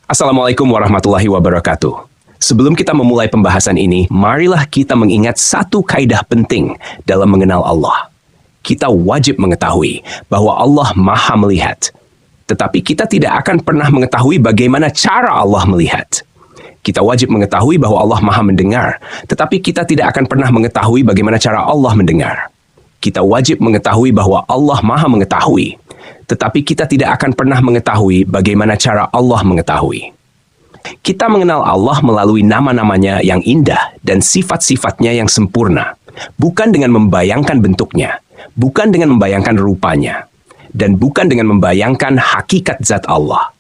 Assalamualaikum warahmatullahi wabarakatuh. Sebelum kita memulai pembahasan ini, marilah kita mengingat satu kaidah penting dalam mengenal Allah. Kita wajib mengetahui bahwa Allah Maha Melihat. Tetapi kita tidak akan pernah mengetahui bagaimana cara Allah melihat. Kita wajib mengetahui bahwa Allah Maha Mendengar, tetapi kita tidak akan pernah mengetahui bagaimana cara Allah mendengar. Kita wajib mengetahui bahwa Allah Maha Mengetahui, tetapi kita tidak akan pernah mengetahui bagaimana cara Allah mengetahui. Kita mengenal Allah melalui nama-namanya yang indah dan sifat-sifatnya yang sempurna, bukan dengan membayangkan bentuknya, bukan dengan membayangkan rupanya, dan bukan dengan membayangkan hakikat zat Allah.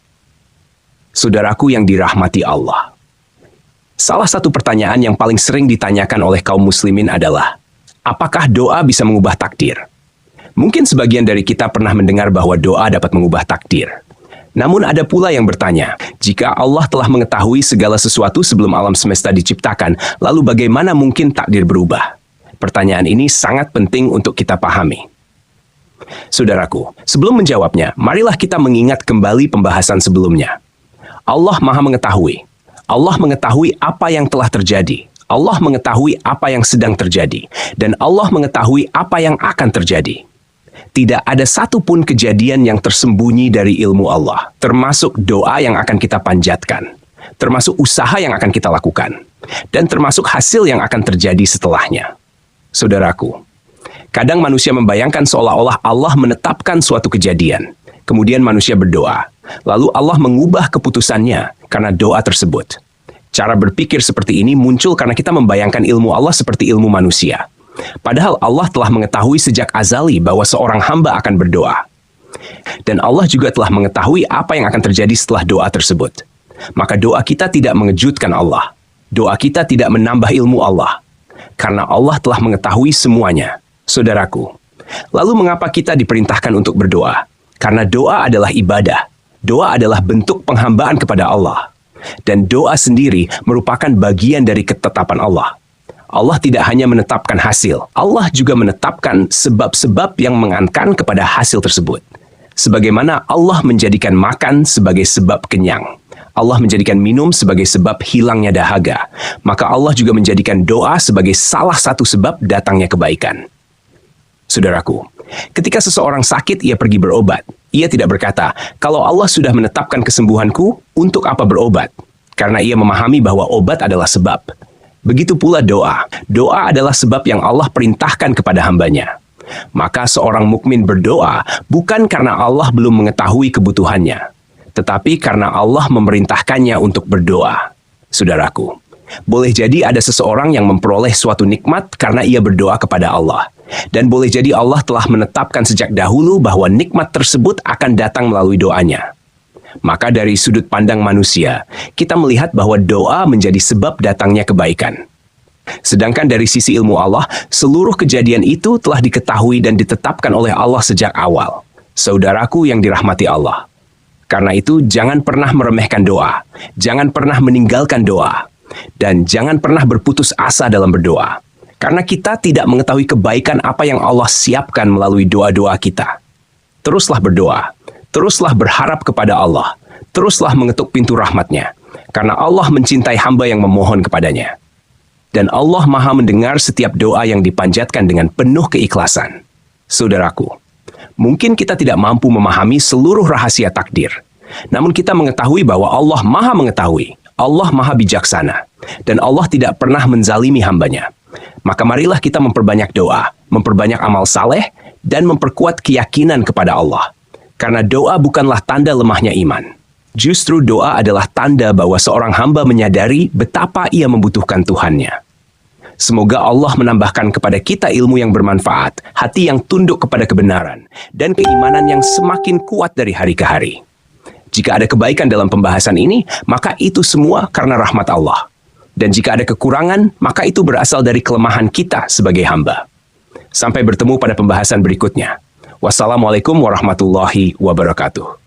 Saudaraku yang dirahmati Allah, salah satu pertanyaan yang paling sering ditanyakan oleh kaum muslimin adalah, apakah doa bisa mengubah takdir? Mungkin sebagian dari kita pernah mendengar bahwa doa dapat mengubah takdir. Namun ada pula yang bertanya, jika Allah telah mengetahui segala sesuatu sebelum alam semesta diciptakan, lalu bagaimana mungkin takdir berubah? Pertanyaan ini sangat penting untuk kita pahami. Saudaraku, sebelum menjawabnya, marilah kita mengingat kembali pembahasan sebelumnya. Allah Maha Mengetahui. Allah mengetahui apa yang telah terjadi. Allah mengetahui apa yang sedang terjadi. Dan Allah mengetahui apa yang akan terjadi. Tidak ada satupun kejadian yang tersembunyi dari ilmu Allah, termasuk doa yang akan kita panjatkan, termasuk usaha yang akan kita lakukan, dan termasuk hasil yang akan terjadi setelahnya. Saudaraku, kadang manusia membayangkan seolah-olah Allah menetapkan suatu kejadian, kemudian manusia berdoa, lalu Allah mengubah keputusannya karena doa tersebut. Cara berpikir seperti ini muncul karena kita membayangkan ilmu Allah seperti ilmu manusia. Padahal Allah telah mengetahui sejak azali bahwa seorang hamba akan berdoa. Dan Allah juga telah mengetahui apa yang akan terjadi setelah doa tersebut. Maka doa kita tidak mengejutkan Allah. Doa kita tidak menambah ilmu Allah. Karena Allah telah mengetahui semuanya. Saudaraku, lalu mengapa kita diperintahkan untuk berdoa? Karena doa adalah ibadah. Doa adalah bentuk penghambaan kepada Allah. Dan doa sendiri merupakan bagian dari ketetapan Allah. Allah tidak hanya menetapkan hasil, Allah juga menetapkan sebab-sebab yang mengantarkan kepada hasil tersebut. Sebagaimana Allah menjadikan makan sebagai sebab kenyang, Allah menjadikan minum sebagai sebab hilangnya dahaga, maka Allah juga menjadikan doa sebagai salah satu sebab datangnya kebaikan. Saudaraku, ketika seseorang sakit, ia pergi berobat. Ia tidak berkata, kalau Allah sudah menetapkan kesembuhanku, untuk apa berobat? Karena ia memahami bahwa obat adalah sebab. Begitu pula doa. Doa adalah sebab yang Allah perintahkan kepada hambanya. Maka seorang mukmin berdoa bukan karena Allah belum mengetahui kebutuhannya, tetapi karena Allah memerintahkannya untuk berdoa. Saudaraku, boleh jadi ada seseorang yang memperoleh suatu nikmat karena ia berdoa kepada Allah. Dan boleh jadi Allah telah menetapkan sejak dahulu bahwa nikmat tersebut akan datang melalui doanya. Maka dari sudut pandang manusia, kita melihat bahwa doa menjadi sebab datangnya kebaikan. Sedangkan dari sisi ilmu Allah, seluruh kejadian itu telah diketahui dan ditetapkan oleh Allah sejak awal. Saudaraku yang dirahmati Allah. Karena itu, jangan pernah meremehkan doa. Jangan pernah meninggalkan doa. Dan jangan pernah berputus asa dalam berdoa. Karena kita tidak mengetahui kebaikan apa yang Allah siapkan melalui doa-doa kita. Teruslah berdoa. Teruslah berharap kepada Allah. Teruslah mengetuk pintu rahmat-Nya. Karena Allah mencintai hamba yang memohon kepadanya. Dan Allah Maha mendengar setiap doa yang dipanjatkan dengan penuh keikhlasan. Saudaraku, mungkin kita tidak mampu memahami seluruh rahasia takdir. Namun kita mengetahui bahwa Allah Maha Mengetahui. Allah Maha Bijaksana. Dan Allah tidak pernah menzalimi hambanya. Maka marilah kita memperbanyak doa, memperbanyak amal saleh, dan memperkuat keyakinan kepada Allah. Karena doa bukanlah tanda lemahnya iman. Justru doa adalah tanda bahwa seorang hamba menyadari betapa ia membutuhkan Tuhannya. Semoga Allah menambahkan kepada kita ilmu yang bermanfaat, hati yang tunduk kepada kebenaran, dan keimanan yang semakin kuat dari hari ke hari. Jika ada kebaikan dalam pembahasan ini, maka itu semua karena rahmat Allah. Dan jika ada kekurangan, maka itu berasal dari kelemahan kita sebagai hamba. Sampai bertemu pada pembahasan berikutnya. Wassalamualaikum warahmatullahi wabarakatuh.